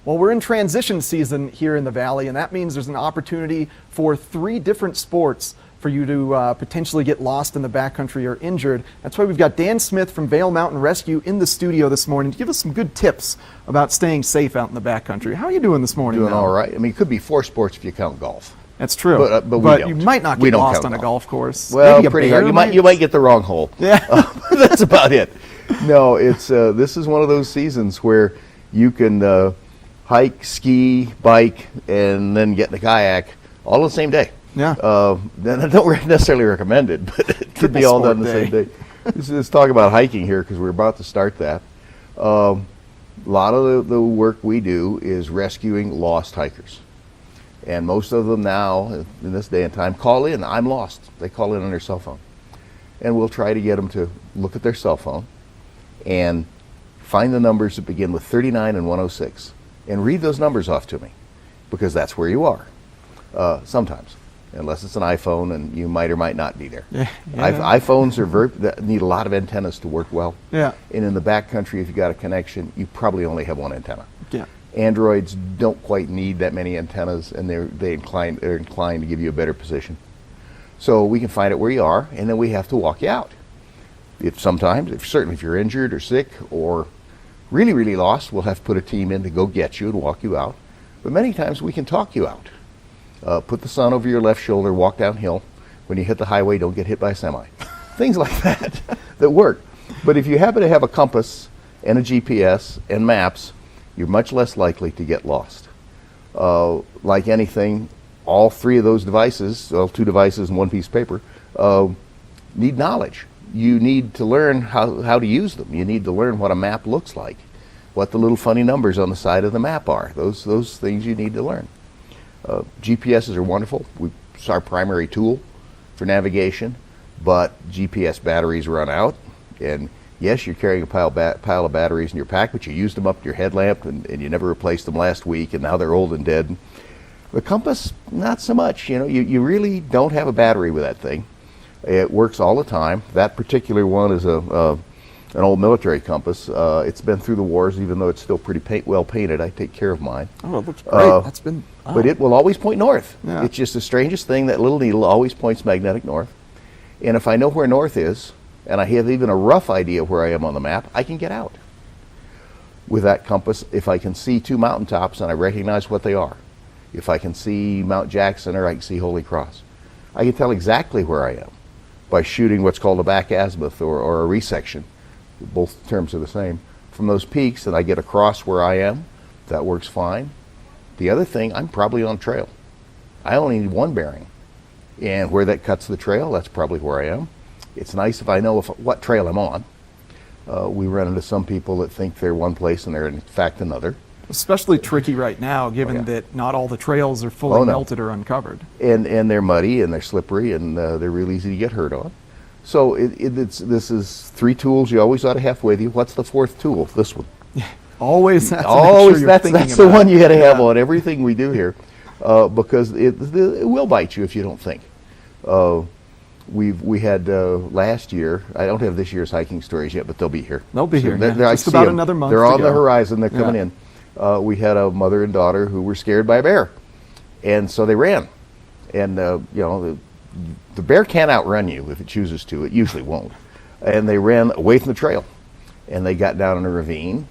Well, we're in transition season here in the Valley, and that means there's an opportunity for 3 different sports for you to potentially get lost in the backcountry or injured. That's why we've got Dan Smith from Vail Mountain Rescue in the studio this morning to give us some good tips about staying safe out in the backcountry. How are you doing this morning? Doing all right. I mean, it could be 4 sports if you count golf. That's true. But you might not get lost on a golf course. Well, pretty hard. You might get the wrong hole. Yeah. That's about it. No, it's this is one of those seasons where you can hike, ski, bike, and then get in the kayak all on the same day. Yeah. Then I don't necessarily recommend it, but it could be all done the same day. Let's talk about hiking here because we're about to start that. A lot of the work we do is rescuing lost hikers. And most of them now, in this day and time, call in, I'm lost. They call in on their cell phone. And we'll try to get them to look at their cell phone and find the numbers that begin with 39 and 106 and read those numbers off to me because that's where you are sometimes. Unless it's an iPhone, and you might or might not be there. Yeah. iPhones that need a lot of antennas to work well. Yeah. And in the backcountry, if you got a connection, you probably only have one antenna. Yeah. Androids don't quite need that many antennas, and they're inclined to give you a better position. So we can find out where you are, and then we have to walk you out. Certainly if you're injured or sick or really, really lost, we'll have to put a team in to go get you and walk you out. But many times we can talk you out. Put the sun over your left shoulder, walk downhill. When you hit the highway, don't get hit by a semi. Things like that work. But if you happen to have a compass and a GPS and maps, you're much less likely to get lost. Like anything, all 3 of those devices, 2 devices and 1 piece of paper, need knowledge. You need to learn how to use them. You need to learn what a map looks like, what the little funny numbers on the side of the map are. Those things you need to learn. GPSs are wonderful. It's our primary tool for navigation, but GPS batteries run out. And yes, you're carrying a pile of batteries in your pack, but you used them up to your headlamp and you never replaced them last week, and now they're old and dead. The compass, not so much. You really don't have a battery with that thing. It works all the time. That particular one is an old military compass. It's been through the wars, even though it's still pretty well painted. I take care of mine. Oh, it looks great. But it will always point north. Yeah. It's just the strangest thing. That little needle always points magnetic north. And if I know where north is, and I have even a rough idea where I am on the map, I can get out. With that compass, if I can see 2 mountaintops and I recognize what they are, if I can see Mount Jackson or I can see Holy Cross, I can tell exactly where I am by shooting what's called a back azimuth or a resection. Both terms are the same. From those peaks, and I get across where I am, that works fine. The other thing, I'm probably on trail. I only need 1 bearing. And where that cuts the trail, that's probably where I am. It's nice if I know what trail I'm on. We run into some people that think they're one place and they're in fact another. Especially tricky right now, given that not all the trails are fully melted or uncovered. And they're muddy and they're slippery and they're real easy to get hurt on. So this is 3 tools you always ought to have with you. What's the 4th tool? This one. Always. That's the one you got to have on everything we do here, because it will bite you if you don't think. We had last year. I don't have this year's hiking stories yet, but they'll be here. They'll be here. Just about another month. They're on the horizon. They're coming in. We had a mother and daughter who were scared by a bear, and so they ran. And the bear can't outrun you if it chooses to. It usually won't. And they ran away from the trail, and they got down in a ravine,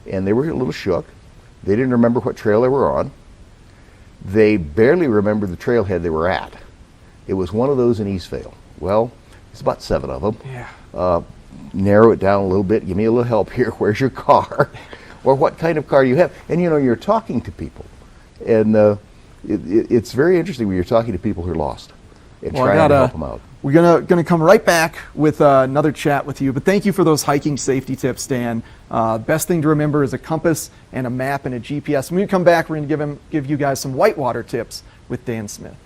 and they were a little shook. They didn't remember what trail they were on. They barely remembered the trailhead they were at. It was one of those in East Vail. Well, it's about 7 of them. Yeah. Narrow it down a little bit. Give me a little help here. Where's your car? Or what kind of car do you have? And you're talking to people. And it's very interesting when you're talking to people who are lost and trying to help them out. We're gonna come right back with another chat with you, but thank you for those hiking safety tips, Dan. Best thing to remember is a compass and a map and a GPS. When we come back, we're gonna give you guys some whitewater tips with Dan Smith.